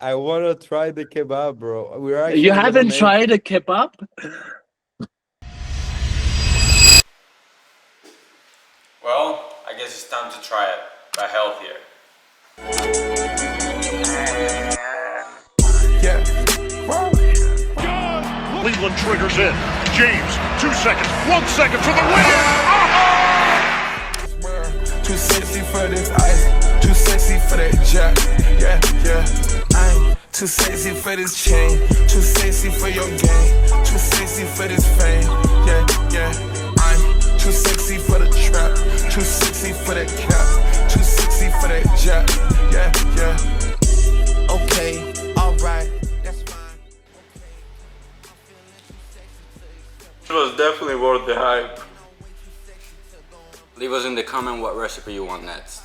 I wanna try the kebab, bro. We're actually You gonna haven't make. tried a kebab? Well, I guess it's time to try it, but healthier. Yeah. Cleveland triggers in. James, 2 seconds, 1 second for the win. Too sexy for this ice, too sexy for that jack. Yeah, yeah. I'm too sexy for this chain, too sexy for your game, too sexy for this fame. Yeah, yeah. I'm too sexy for the trap, too sexy for that cap, too sexy for that jack. Yeah, yeah. Okay, alright, that's fine. It was definitely worth the hype. Leave us in the comment what recipe you want next.